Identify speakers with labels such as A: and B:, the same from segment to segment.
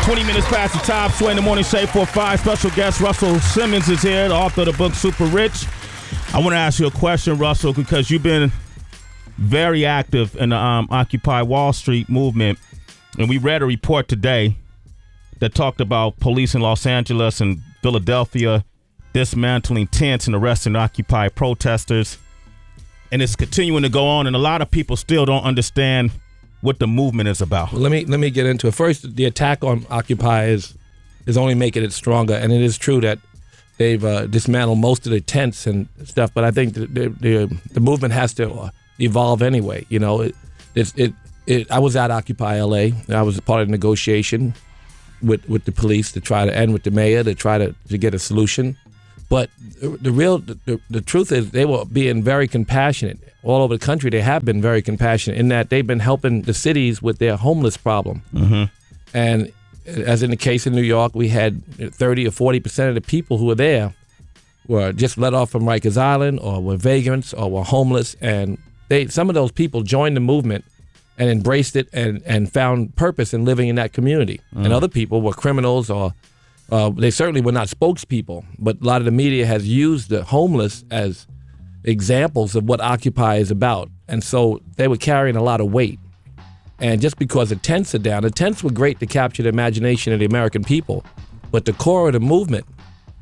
A: 20 minutes past the top. Sway in the morning, Shade 4-5. Special guest Russell Simmons is here, the author of the book Super Rich. I want to ask you a question, Russell, because you've been very active in the Occupy Wall Street movement. And we read a report today that talked about police in Los Angeles and Philadelphia dismantling tents and arresting Occupy protesters. And it's continuing to go on, and a lot of people still don't understand what the movement is about.
B: Well, let me get into it. First, the attack on Occupy is only making it stronger, and it is true that they've dismantled most of the tents and stuff. But I think the movement has to evolve anyway. You know, I was at Occupy LA. I was a part of the negotiation with the police to try to, and with the mayor to try to get a solution. But the truth is they were being very compassionate. All over the country, they have been very compassionate in that they've been helping the cities with their homeless problem. Mm-hmm. And as in the case in New York, we had 30 or 40% of the people who were there were just let off from Rikers Island or were vagrants or were homeless. And some of those people joined the movement and embraced it and found purpose in living in that community. Mm-hmm. And other people were criminals or they certainly were not spokespeople, but a lot of the media has used the homeless as examples of what Occupy is about. And so they were carrying a lot of weight. And just because the tents are down, the tents were great to capture the imagination of the American people, but the core of the movement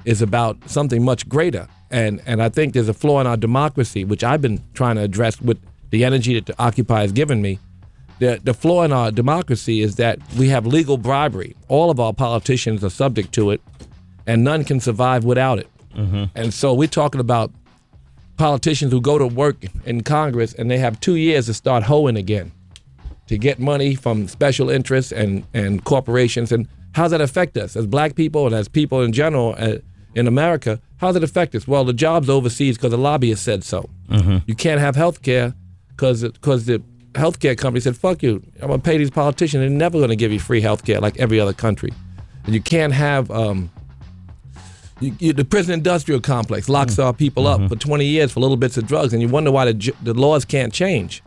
B: is about something much greater. And I think there's a flaw in our democracy, which I've been trying to address with the energy that the Occupy has given me. The flaw in our democracy is that we have legal bribery. All of our politicians are subject to it, and none can survive without it. Mm-hmm. And so we're talking about politicians who go to work in Congress and they have 2 years to start hoeing again to get money from special interests and corporations. And how does that affect us as black people and as people in general in America? How does it affect us? Well, the job's overseas because the lobbyists said so. Mm-hmm. You can't have health care because the healthcare company said, fuck you, I'm going to pay these politicians. They're never going to give you free healthcare like every other country. And you can't have the prison industrial complex locks our people up for 20 years for little bits of drugs, and you wonder why the laws can't change.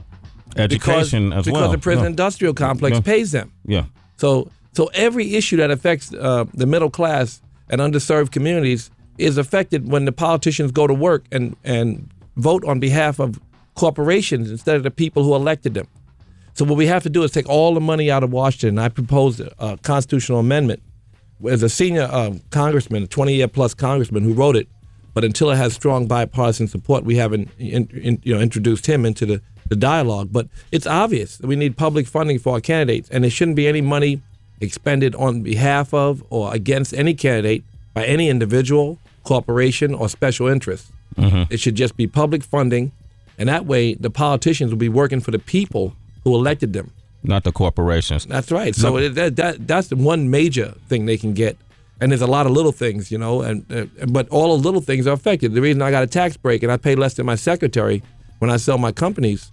A: Education as well.
B: Because the prison industrial complex pays them.
A: Yeah.
B: So every issue that affects the middle class and underserved communities is affected when the politicians go to work and vote on behalf of corporations instead of the people who elected them. So what we have to do is take all the money out of Washington. I proposed a constitutional amendment. As a senior congressman, a 20-year plus congressman who wrote it, but until it has strong bipartisan support, we haven't introduced him into the dialogue. But it's obvious that we need public funding for our candidates, and there shouldn't be any money expended on behalf of or against any candidate by any individual, corporation, or special interest. Mm-hmm. It should just be public funding, and that way the politicians will be working for the people who elected them.
A: Not the corporations.
B: That's right. So that's the one major thing they can get. And there's a lot of little things, but all the little things are affected. The reason I got a tax break and I pay less than my secretary when I sell my companies,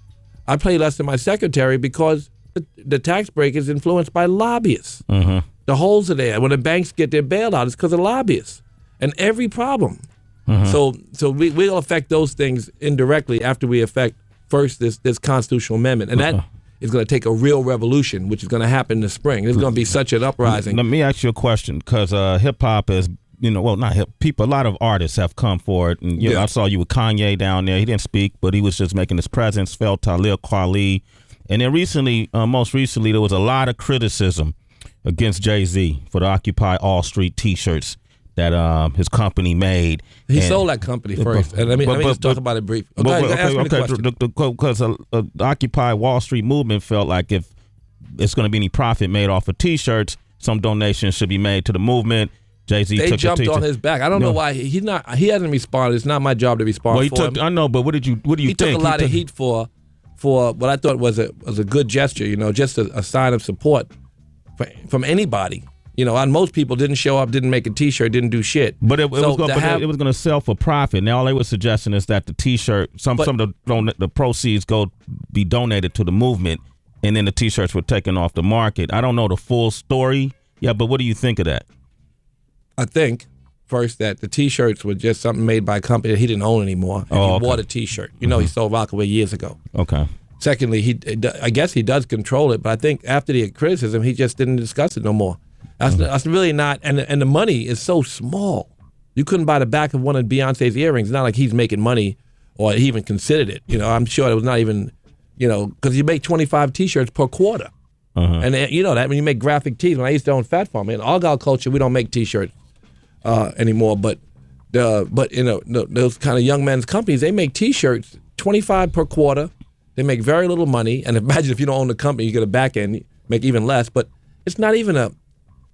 B: I pay less than my secretary because the tax break is influenced by lobbyists. Mm-hmm. The holes are there. When the banks get their bailout, it's because of lobbyists. And every problem. Mm-hmm. So we'll affect those things indirectly after we affect first this constitutional amendment. And that is going to take a real revolution, which is going to happen in the spring. There's going to be such an uprising.
A: Let me ask you a question, because hip-hop is, not hip people, a lot of artists have come forward. And, I saw you with Kanye down there. He didn't speak, but he was just making his presence felt, Talib Kweli. And then most recently, there was a lot of criticism against Jay-Z for the Occupy Wall Street T-shirts that his company made.
B: He sold that company first. And let me just talk about it briefly.
A: Because the Occupy Wall Street movement felt like if it's going to be any profit made off of T-shirts, some donations should be made to the movement. Jay-Z
B: they jumped on his back. I don't know why he hasn't responded. It's not my job to respond for him.
A: I know, but what do you think?
B: He took a lot of heat for what I thought was a good gesture. Just a sign of support from anybody. And most people didn't show up, didn't make a T-shirt, didn't do shit.
A: But it was going to sell for profit. Now all they were suggesting is that the T-shirt, some of the proceeds be donated to the movement, and then the T-shirts were taken off the market. I don't know the full story. Yeah, but what do you think of that?
B: I think first that the T-shirts were just something made by a company that he didn't own anymore. And he bought a T-shirt. He sold Rockaway years ago. Okay. Secondly, I guess he does control it, but I think after the criticism, he just didn't discuss it no more. That's really not, and the money is so small. You couldn't buy the back of one of Beyonce's earrings. It's not like he's making money or he even considered it. I'm sure it was not even, because you make 25 T-shirts per quarter. And you know that when you make graphic tees. When I used to own Fat Farm, in Argyle culture, we don't make T-shirts anymore. But those kind of young men's companies, they make T-shirts 25 per quarter. They make very little money. And imagine if you don't own the company, you get a back end, make even less. But it's not even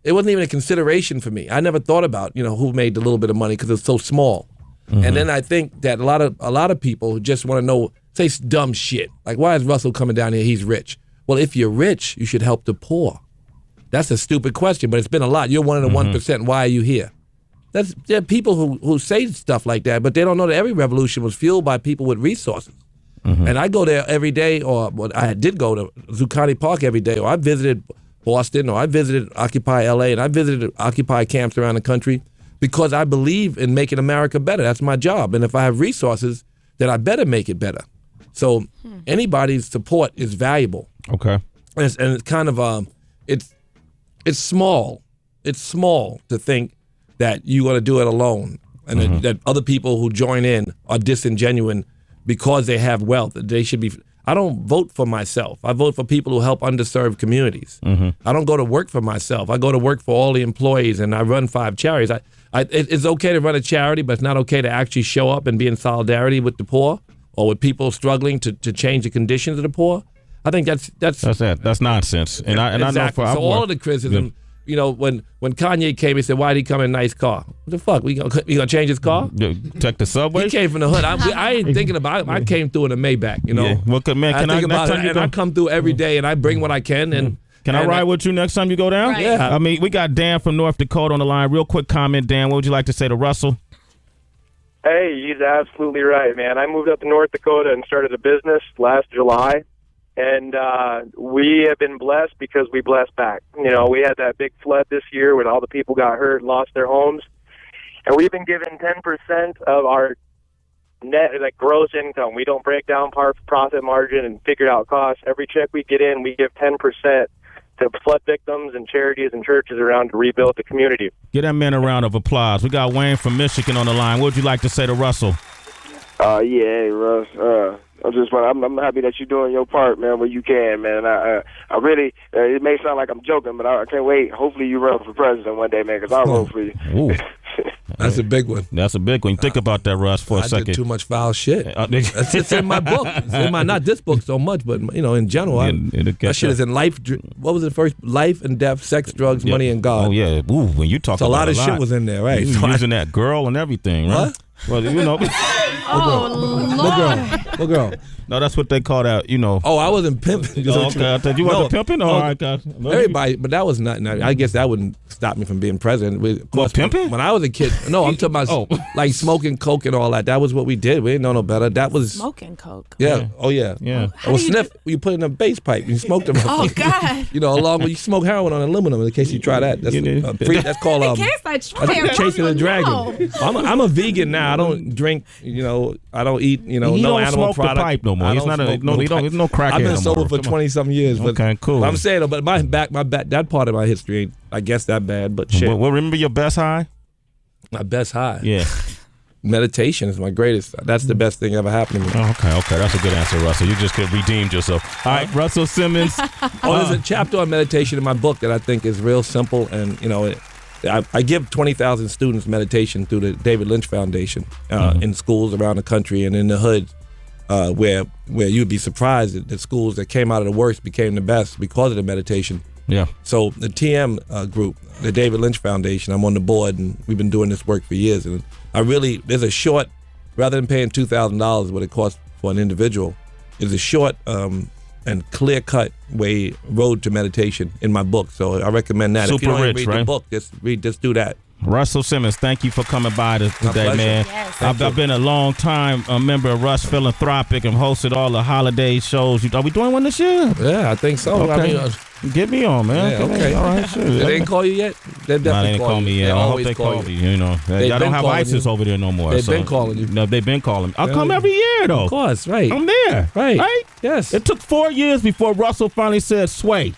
B: it wasn't even a consideration for me. I never thought about, who made a little bit of money because it's so small. And then I think that a lot of people just want to know, say dumb shit. Like, why is Russell coming down here? He's rich. Well, if you're rich, you should help the poor. That's a stupid question, but it's been a lot. You're one of the 1%. Why are you here? There are people who say stuff like that, but they don't know that every revolution was fueled by people with resources. And I go there every day, or I did go to Zuccotti Park every day, or I visited Boston, or I visited Occupy LA, and I visited Occupy camps around the country because I believe in making America better. That's my job. And if I have resources, then I better make it better. So anybody's support is valuable.
A: Okay.
B: And it's kind of, it's small. It's small to think that you're going to do it alone and that other people who join in are disingenuous because they have wealth. They should be. I don't vote for myself. I vote for people who help underserved communities. I don't go to work for myself. I go to work for all the employees, and I run 5 charities. It's okay to run a charity, but it's not okay to actually show up and be in solidarity with the poor or with people struggling to change the conditions of the poor. I think that's
A: nonsense. And I know for
B: all of the criticism. When Kanye came, he said, "Why did he come in a nice car?" What the fuck? We gonna change his car?
A: Check the subway.
B: He came from the hood. I ain't thinking about it. I came through in a Maybach.
A: Yeah. Well, man,
B: I come through every day, and I bring what I can. And
A: can I ride with you next time you go down?
C: Right.
B: Yeah.
A: I mean, we got Dan from North Dakota on the line. Real quick comment, Dan. What would you like to say to Russell?
D: Hey, he's absolutely right, man. I moved up to North Dakota and started a business last July. And we have been blessed because we blessed back. We had that big flood this year when all the people got hurt and lost their homes. And we've been given 10% of our net, gross income. We don't break down profit margin and figure out costs. Every check we get in, we give 10% to flood victims and charities and churches around to rebuild the community.
A: Give that man a round of applause. We got Wayne from Michigan on the line. What would you like to say to Russell?
E: Hey, Russ. I'm happy that you're doing your part, man, where you can, man. I really, it may sound like I'm joking, but I can't wait. Hopefully you run for president one day, man, because I'll vote for you.
A: Ooh.
B: That's a big one.
A: That's a big one. Think about that, Russ, for a second.
B: I did too much foul shit. It's in my book. It's in my, not this book so much, but in general, that shit is in life. What was it first? Life and death, sex, drugs, money, and God.
A: Oh yeah. Ooh, when you talk about
B: a lot of shit was in there, right?
A: Using that girl and everything, right?
B: What?
A: Well,
C: Oh, Lord.
B: What girl?
A: No, that's what they call that,
B: Oh, I wasn't pimping.
A: Okay, I thought you wasn't pimping? All right, guys.
B: Everybody, but that was not, I guess that wouldn't stop me from being president.
A: Pimping?
B: When I was a kid, no, I'm talking about like smoking coke and all that. That was what we did. We didn't know no better. That was
C: Smoking coke.
B: Yeah. Oh yeah.
A: Yeah.
C: How do you
B: sniff. You put in a bass pipe and you smoke them.
C: Oh God.
B: Along with you smoke heroin on aluminum in case you try that. That's called
C: In case I try it,
B: chasing a dragon.
C: no.
B: I'm a vegan now. I don't drink. I don't eat.
A: He
B: no
A: don't
B: animal
A: smoke
B: product.
A: the pipe no more. He's not there's no crackhead.
B: I've been
A: no
B: sober
A: more.
B: for 20-something years. But
A: okay, cool.
B: I'm saying, but my back, that part of my history ain't, I guess, that bad. But shit.
A: Well, remember your best high?
B: My best high.
A: Yeah.
B: Meditation is my greatest. That's the best thing ever happened to me.
A: Oh, okay. That's a good answer, Russell. You just redeemed yourself. All right, Russell Simmons.
B: There's a chapter on meditation in my book that I think is real simple, and I give 20,000 students meditation through the David Lynch Foundation in schools around the country and in the hood, where you'd be surprised that the schools that came out of the worst became the best because of the meditation.
A: Yeah. So
B: the TM group, the David Lynch Foundation, I'm on the board, and we've been doing this work for years. And there's a short, rather than paying $2,000, what it costs for an individual, is a short and clear-cut road to meditation in my book. So I recommend that.
A: Super
B: if you don't
A: rich,
B: read
A: right?
B: the book, just do that.
A: Russell Simmons, thank you for coming by today, man.
C: Yes.
A: I've been a long time member of Russ Philanthropic and hosted all the holiday shows. Are we doing one this year?
B: Yeah, I think so.
A: Okay.
B: I mean,
A: get me on, man.
B: Yeah, okay.
A: All right, sure.
B: They didn't call you yet? They
A: No, they didn't call me yet. I hope they call you. Y'all don't have ISIS over there no more.
B: They've been calling you.
A: No, they've been calling me. I'll come every year, though.
B: Of course, right.
A: I'm there.
B: Right.
A: Right?
B: Yes.
A: It took 4 years before Russell finally said sway.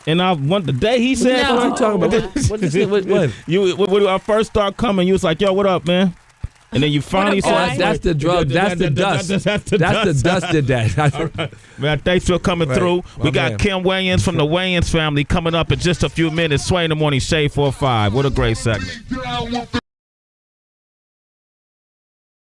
A: And the day he said,
C: No.
B: What are you talking about? What?
A: When I first start coming, you was like, yo, what up, man? And then you finally said,
B: That's the drug. That's the dust. That's the dust did that.
A: man, thanks for coming through. We got
B: man.
A: Kim Wayans from the Wayans family coming up in just a few minutes. Sway in the Morning Shade 4-5. What a great segment.